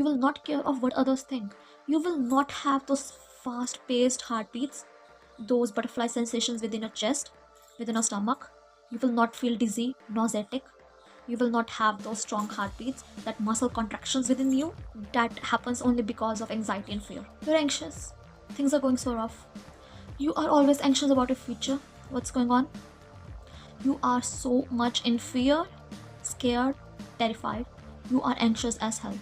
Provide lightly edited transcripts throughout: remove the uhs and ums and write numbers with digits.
You will not care of what others think. You will not have those fast paced heartbeats, those butterfly sensations within your chest, within your stomach. You will not feel dizzy, nauseatic. You will not have those strong heartbeats, that muscle contractions within you. That happens only because of anxiety and fear. You're anxious. Things are going so rough. You are always anxious about your future. What's going on? You are so much in fear, scared, terrified. You are anxious as hell.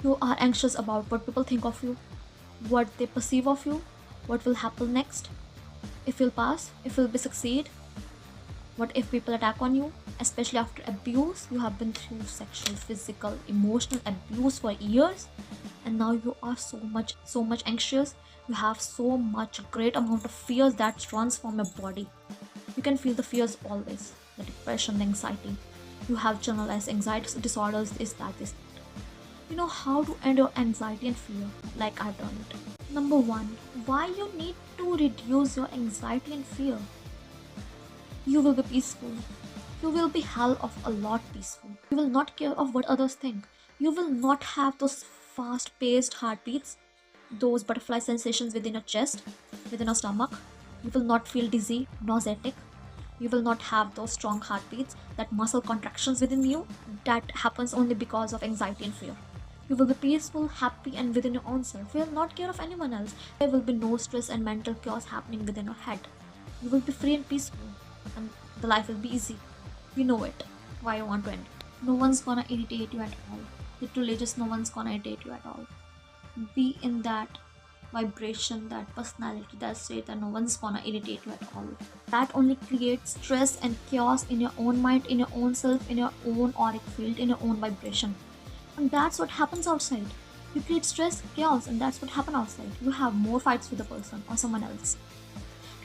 You are anxious about what people think of you, what they perceive of you, what will happen next, if you'll pass, if you'll be succeed, what if people attack on you, especially after abuse. You have been through sexual, physical, emotional abuse for years, and now you are so much anxious. You have so much great amount of fears that runs from your body. You can feel the fears always, the depression, the anxiety. You have generalized anxiety disorders, is that this. You know how to end your anxiety and fear, like I've done it. Number one, why you need to reduce your anxiety and fear. You will be peaceful. You will be hell of a lot peaceful. You will not care of what others think. You will not have those fast paced heartbeats, those butterfly sensations within your chest, within your stomach. You will not feel dizzy, nauseatic. You will not have those strong heartbeats, that muscle contractions within you. That happens only because of anxiety and fear. You will be peaceful, happy, and within your own self. You will not care of anyone else. There will be no stress and mental chaos happening within your head. You will be free and peaceful, and the life will be easy. You know it. Why you want to end it? No one's gonna irritate you at all. Literally, just no one's gonna irritate you at all. Be in that vibration, that personality, that state, that no one's gonna irritate you at all. That only creates stress and chaos in your own mind, in your own self, in your own auric field, in your own vibration. And that's what happens outside. You create stress, chaos, and that's what happens outside. You have more fights with the person or someone else.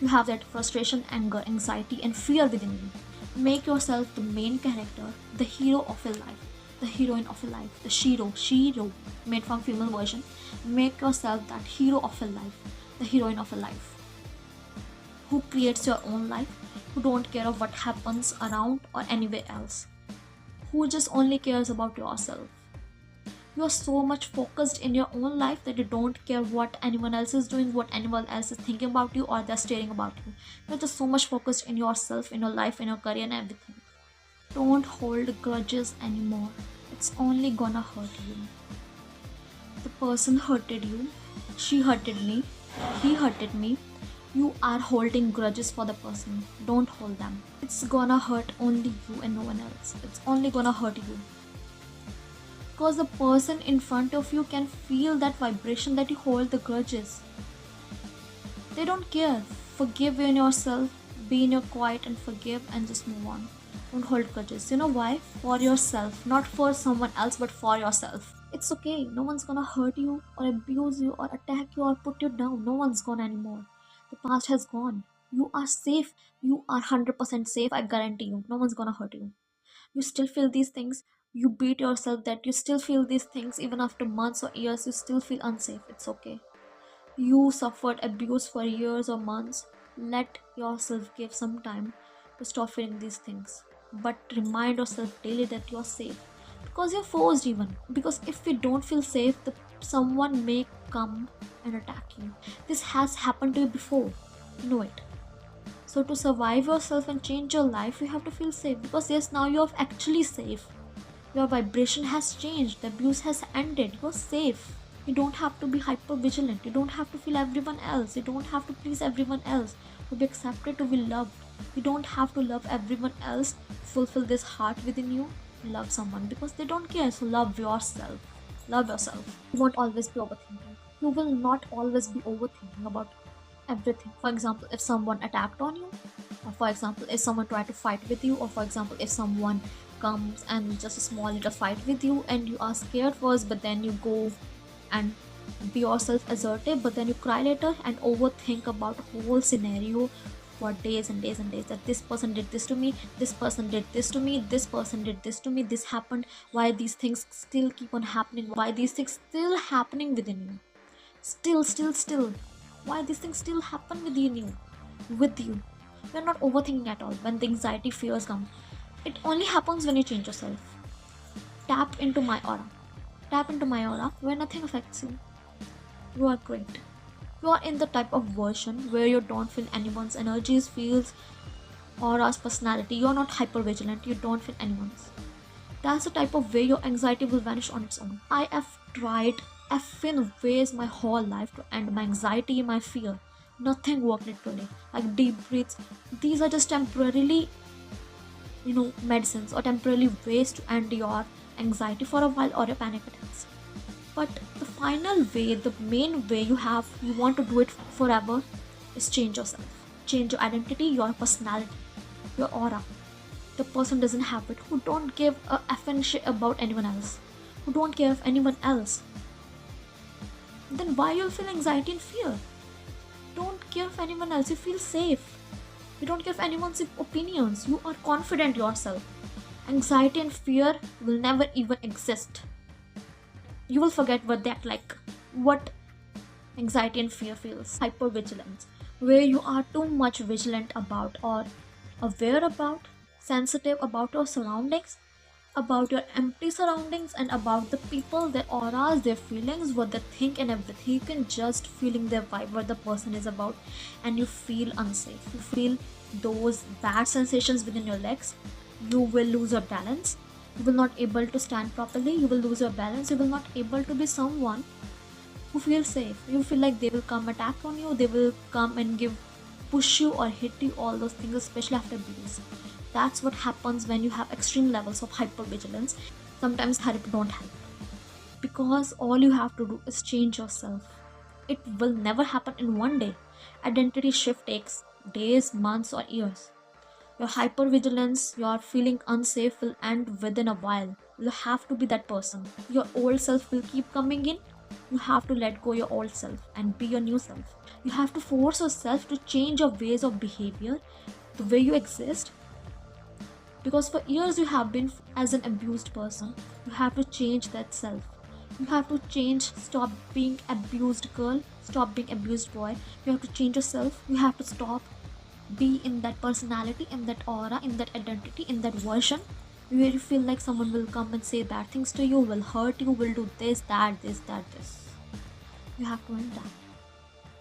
You have that frustration, anger, anxiety, and fear within you. Make yourself the main character, the hero of your life, the heroine of your life, the Shiro, made from female version. Make yourself that hero of your life, the heroine of your life, who creates your own life, who don't care of what happens around or anywhere else, who just only cares about yourself. You are so much focused in your own life that you don't care what anyone else is doing, what anyone else is thinking about you, or they're staring about you. You're just so much focused in yourself, in your life, in your career, and everything. Don't hold grudges anymore. It's only gonna hurt you. The person hurted you, she hurted me, he hurted me. You are holding grudges for the person. Don't hold them. It's gonna hurt only you and no one else. It's only gonna hurt you. Because the person in front of you can feel that vibration that you hold the grudges. They don't care. Forgive in yourself, be in your quiet and forgive and just move on. Don't hold grudges. You know why? For yourself, not for someone else, but for yourself. It's okay. No one's gonna hurt you or abuse you or attack you or put you down. No one's gonna anymore. The past has gone. You are safe. You are 100% safe. I guarantee you. No one's gonna hurt you. You still feel these things. You beat yourself that you still feel these things even after months or years. You still feel unsafe. It's okay. You suffered abuse for years or months. Let yourself give some time to stop feeling these things. But remind yourself daily that you're safe. Because you're forced even. Because if you don't feel safe, someone may come and attack you. This has happened to you before. Know it. So to survive yourself and change your life, you have to feel safe. Because yes, now you're actually safe. Your vibration has changed. The abuse has ended. You're safe. You don't have to be hyper vigilant. You don't have to feel everyone else. You don't have to please everyone else. To be accepted, to be loved. You don't have to love everyone else. Fulfill this heart within you. Love someone because they don't care. So love yourself. Love yourself. You won't always be overthinking. You will not always be overthinking about everything. For example, if someone attacked on you, or for example, if someone tried to fight with you, or for example, if someone comes and just a small little fight with you and you are scared first, but then you go and be yourself assertive, but then you cry later and overthink about the whole scenario for days and days and days, that this person did this to me, this person did this to me, this person did this to me, this happened, why these things still keep on happening, why these things still happening within you, still, why these things still happen within you, with you. You're not overthinking at all. When the anxiety fears come, it only happens when you change yourself. Tap into my aura. Tap into my aura where nothing affects you. You are great. You are in the type of version where you don't feel anyone's energies, feels, aura's personality. You are not hyper vigilant. You don't feel anyone's. That's the type of way your anxiety will vanish on its own. I have tried effing ways my whole life to end my anxiety, my fear. Nothing worked literally. Like deep breaths. These are just temporarily, medicines or temporarily ways to end your anxiety for a while or a panic attacks. But the final way, the main way you want to do it forever is change yourself. Change your identity, your personality, your aura. The person doesn't have it, who don't give a effing shit about anyone else, who don't care of anyone else. Then why you'll feel anxiety and fear? Don't care of anyone else, you feel safe. You don't care of anyone's opinions, you are confident yourself. Anxiety and fear will never even exist. You will forget what they act like, what anxiety and fear feels. Hypervigilance, where you are too much vigilant about or aware about, sensitive about your surroundings, about your empty surroundings, and about the people, their auras, their feelings, what they think, and everything. You can just feeling their vibe, what the person is about, and you feel unsafe. You feel those bad sensations within your legs. You will lose your balance. You will not able to stand properly. You will lose your balance. You will not able to be someone who feels safe. You feel like they will come attack on you. They will come and push you or hit you. All those things, especially after abuse. That's what happens when you have extreme levels of hypervigilance. Sometimes therapy don't help because all you have to do is change yourself. It will never happen in one day. Identity shift takes days, months, or years. Your hypervigilance, your feeling unsafe will end within a while. You have to be that person. Your old self will keep coming in. You have to let go your old self and be your new self. You have to force yourself to change your ways of behavior, the way you exist. Because for years you have been as an abused person. You have to change that self. You have to change, stop being abused girl, stop being abused boy. You have to change yourself. You have to stop be in that personality, in that aura, in that identity, in that version where you feel like someone will come and say bad things to you, will hurt you, will do this, that, this, that, this. You have to end that.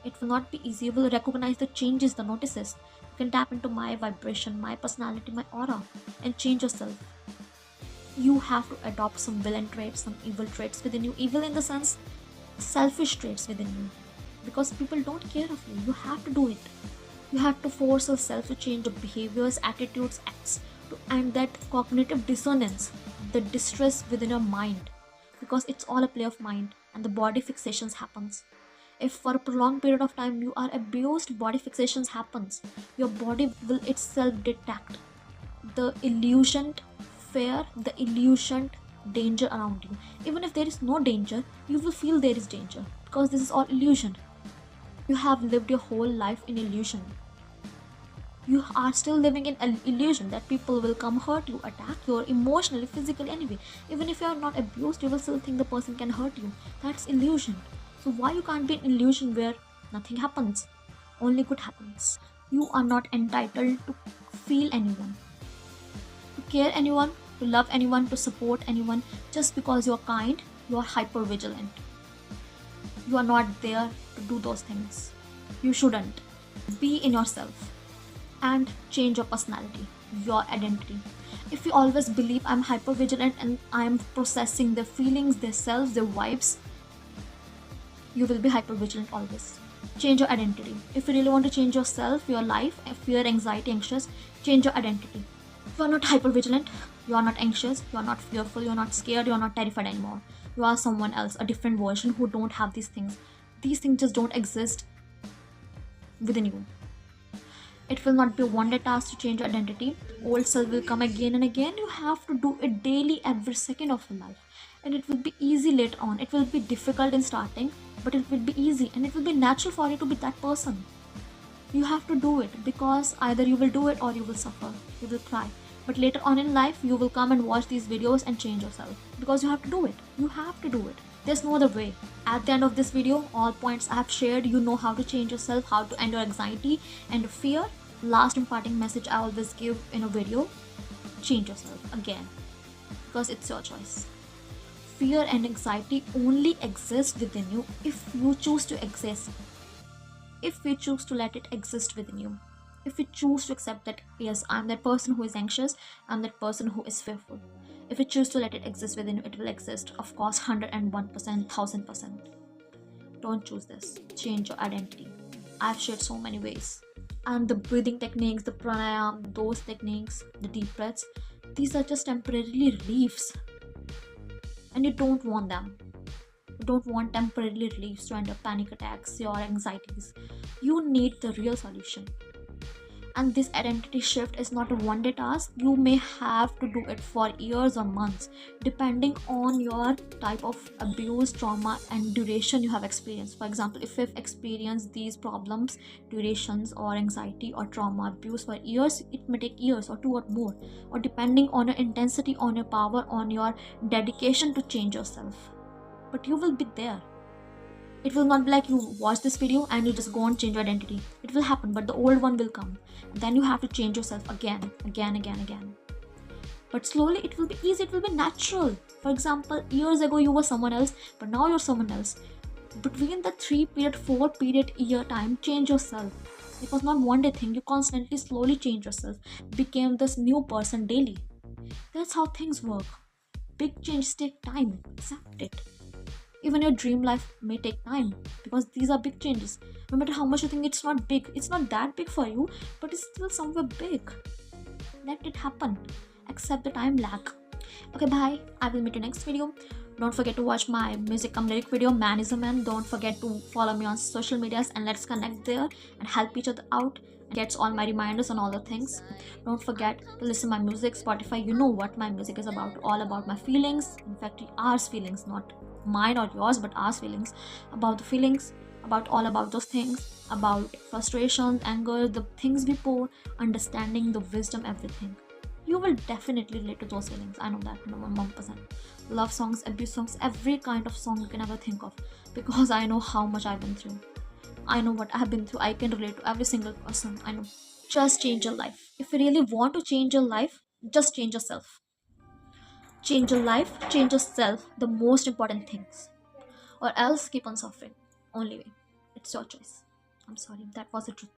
It will not be easy. You will recognize the changes, the notices. You can tap into my vibration, my personality, my aura, and change yourself. You have to adopt some villain traits, some evil traits within you. Evil in the sense, selfish traits within you. Because people don't care of you. You have to do it. You have to force yourself to change your behaviors, attitudes, acts to end that cognitive dissonance, the distress within your mind. Because it's all a play of mind and the body fixations happens. If for a prolonged period of time you are abused, body fixations happens. Your body will itself detect the illusioned fear, the illusioned danger around you. Even if there is no danger, you will feel there is danger because this is all illusion. You have lived your whole life in illusion. You are still living in an illusion that people will come hurt you, attack you, or emotionally, physically, anyway. Even if you are not abused, you will still think the person can hurt you. That's illusion. So why you can't be an illusion where nothing happens? Only good happens. You are not entitled to feel anyone, to care anyone, to love anyone, to support anyone just because you're kind. You are hyper vigilant. You are not there to do those things. You shouldn't. Be in yourself and change your personality, your identity. If you always believe I'm hyper vigilant and I'm processing their feelings, their selves, their vibes, you will be hyper vigilant always. Change your identity. If you really want to change yourself, your life, fear, anxiety, anxious, change your identity. You are not hyper vigilant, you are not anxious, you are not fearful, you are not scared, you are not terrified anymore. You are someone else, a different version who don't have these things. These things just don't exist within you. It will not be a one day task to change your identity. Old self will come again and again. You have to do it daily, every second of your life. And it will be easy later on. It will be difficult in starting, but it will be easy and it will be natural for you to be that person. You have to do it because either you will do it or you will suffer. You will cry. But later on in life, you will come and watch these videos and change yourself because you have to do it. You have to do it. There's no other way. At the end of this video, all points I have shared, you know how to change yourself, how to end your anxiety and fear. Last imparting message I always give in a video: change yourself again because it's your choice. Fear and anxiety only exist within you if you choose to exist, if you choose to let it exist within you, if you choose to accept that, yes, I'm that person who is anxious, I'm that person who is fearful. If you choose to let it exist within you, it will exist, of course, 101%, 1000%. Don't choose this. Change your identity. I've shared so many ways. And the breathing techniques, the pranayam, those techniques, the deep breaths, these are just temporarily reliefs. And you don't want them. You don't want temporary reliefs to end up panic attacks or anxieties. You need the real solution. And this identity shift is not a one day task. You may have to do it for years or months, depending on your type of abuse, trauma, and duration you have experienced. For example, if you've experienced these problems, durations, or anxiety or trauma abuse for years, it may take years or two or more, or depending on your intensity, on your power, on your dedication to change yourself. But you will be there. It will not be like you watch this video and you just go and change your identity. It will happen, but the old one will come. Then you have to change yourself again, again, again, again. But slowly it will be easy, it will be natural. For example, years ago you were someone else, but now you're someone else. Between the 3 period, 4 period year time, change yourself. It was not one day thing, you constantly slowly change yourself, became this new person daily. That's how things work. Big changes take time, accept it. Even your dream life may take time, because these are big changes. No matter how much you think it's not big, it's not that big for you, but it's still somewhere big. Let it happen. Accept the time lag. Okay, bye. I will meet you next video. Don't forget to watch my music come lyric video, Man is a Man. Don't forget to follow me on social medias and let's connect there and help each other out. Gets all my reminders on all the things. Don't forget to listen my music, Spotify. You know what my music is about. All about my feelings. In fact, ours feelings, not mine or yours, but ours feelings. About the feelings, about all about those things, about frustration, anger, the things we pour, understanding, the wisdom, everything. You will definitely relate to those feelings. I know that 1%. Love songs, abuse songs, every kind of song you can ever think of, because I know how much I've been through. I know what I've been through. I can relate to every single person. I know. Just change your life. If you really want to change your life, just change yourself. Change your life, change yourself, the most important things. Or else keep on suffering. Only way. It's your choice. I'm sorry, that was the truth.